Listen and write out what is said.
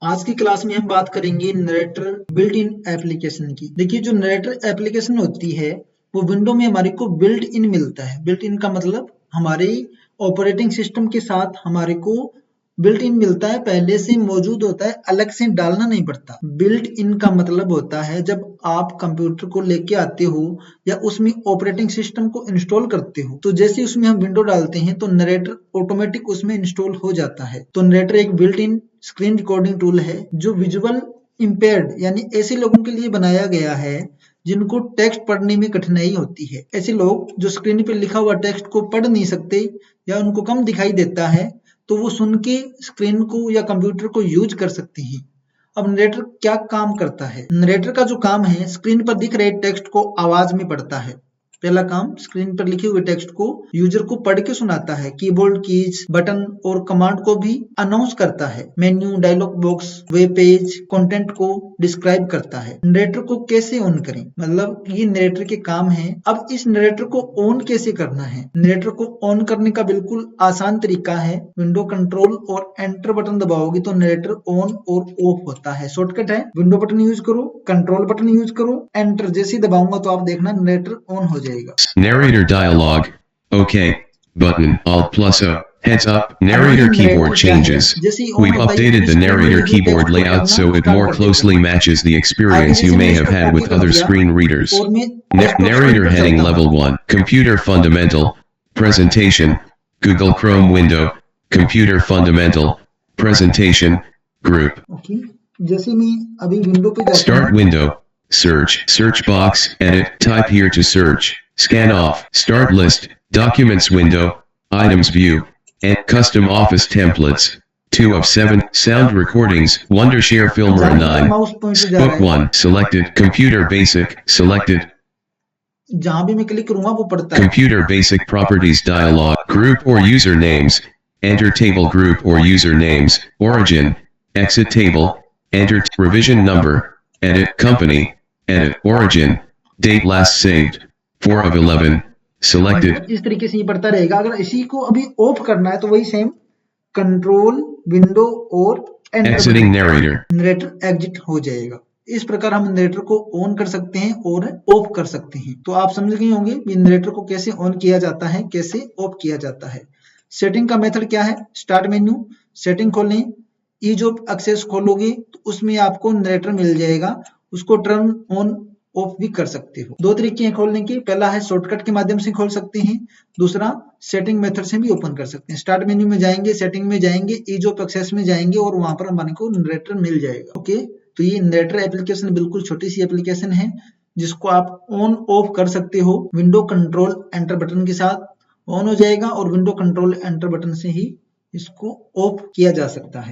आज की क्लास में हम बात करेंगे नरेटर बिल्ट इन एप्लीकेशन की। देखिए जो नरेटर एप्लीकेशन होती है वो विंडो में हमारे को बिल्ट इन मिलता है। बिल्ट इन का मतलब हमारे ऑपरेटिंग सिस्टम के साथ हमारे को बिल्ट इन मिलता है, पहले से मौजूद होता है, अलग से डालना नहीं पड़ता। बिल्ट इन का मतलब होता है जब आप कंप्यूटर को लेके आते हो या उसमें ऑपरेटिंग सिस्टम को इंस्टॉल करते हो तो जैसे उसमें हम विंडो डालते हैं तो नरेटर ऑटोमेटिक उसमें इंस्टॉल हो जाता है। तो नरेटर एक built in screen recording tool है जो विजुअल इम्पेयर्ड यानी ऐसे लोगों के लिए बनाया गया है जिनको टेक्स्ट पढ़ने में कठिनाई होती है। ऐसे लोग जो स्क्रीन पर लिखा हुआ टेक्स्ट को पढ़ नहीं सकते या उनको कम दिखाई देता है तो वो सुन के स्क्रीन को या कंप्यूटर को यूज कर सकते हैं। अब नरेटर क्या काम करता है? नरेटर का जो काम है स्क्रीन पर दिख रहे टेक्स्ट को आवाज में पढ़ता है। पहला काम स्क्रीन पर लिखे हुए टेक्स्ट को यूजर को पढ़ के सुनाता है। कीबोर्ड कीज, बटन और कमांड को भी अनाउंस करता है। Menu, dialog box, web page, content को डिस्क्राइब करता है। नरेटर को कैसे ऑन करें, मतलब ये नरेटर के काम है। अब इस नरेटर को ऑन कैसे करना है? नरेटर को ऑन करने का बिल्कुल आसान तरीका है। विंडो कंट्रोल और एंटर बटन दबाओगे तो नरेटर ऑन और ऑफ होता है। शॉर्टकट है, विंडो बटन यूज करो, कंट्रोल बटन यूज करो, एंटर जैसे ही दबाऊंगा तो आप देखना नरेटर ऑन हो जाएगा। Narrator dialog. OK. Button. Alt plus O. Heads up. Narrator keyboard changes. We've updated the narrator keyboard layout so it more closely matches the experience you may have had with other screen readers. Narrator heading level 1. Computer fundamental. Presentation. Google Chrome window. Computer fundamental. Presentation. Group. Okay. जैसे मैं अभी window पे जाता हूं, Start window. Search. Search box. Edit. Type here to search. Scan off. Start list. Documents window. Items view. And custom office templates. 2 of 7. Sound recordings. Wondershare Filmora 9. Book 1. Selected. Computer basic. Selected. जहां भी मैं click करूंगा वो पढ़ता है। Computer basic properties dialog. Group or user names. Enter table group or user names. Origin. Exit table. Enter revision number. Edit company. Edit origin. Date last saved. 4 of 11. Selected. इस तरीके से ये पढ़ता रहेगा। अगर इसी को अभी ऑफ करना है तो वही सेम कंट्रोल विंडो और Exiting narrator. नरेटर एग्जिट हो जाएगा। इस प्रकार हम नरेटर को ऑन कर सकते हैं और ऑफ कर सकते हैं। तो आप समझ गए होंगे कि नरेटर को कैसे ऑन किया जाता है, कैसे ऑफ किया जाता है। सेटिंग का मेथड क्या है? स्टार्ट मेन्यू, सेटिंग खोलें, ईज ऑफ एक्सेस खोलोगे तो उसमें आपको नरेटर मिल जाएगा। उसको टर्न ऑन ऑफ भी कर सकते हो। दो तरीके हैं खोलने के, पहला है शॉर्टकट के माध्यम से खोल सकते हैं, दूसरा सेटिंग मेथड से भी ओपन कर सकते हैं। स्टार्ट मेन्यू में जाएंगे, सेटिंग में जाएंगे, ईज ऑफ एक्सेस में जाएंगे और वहां पर हमारे को नरेटर मिल जाएगा। ओके, तो ये नरेटर एप्लीकेशन बिल्कुल छोटी सी एप्लीकेशन है जिसको आप ऑन ऑफ कर सकते हो। विंडो कंट्रोल एंटर बटन के साथ ऑन हो जाएगा और विंडो कंट्रोल एंटर बटन से ही इसको ऑफ किया जा सकता है।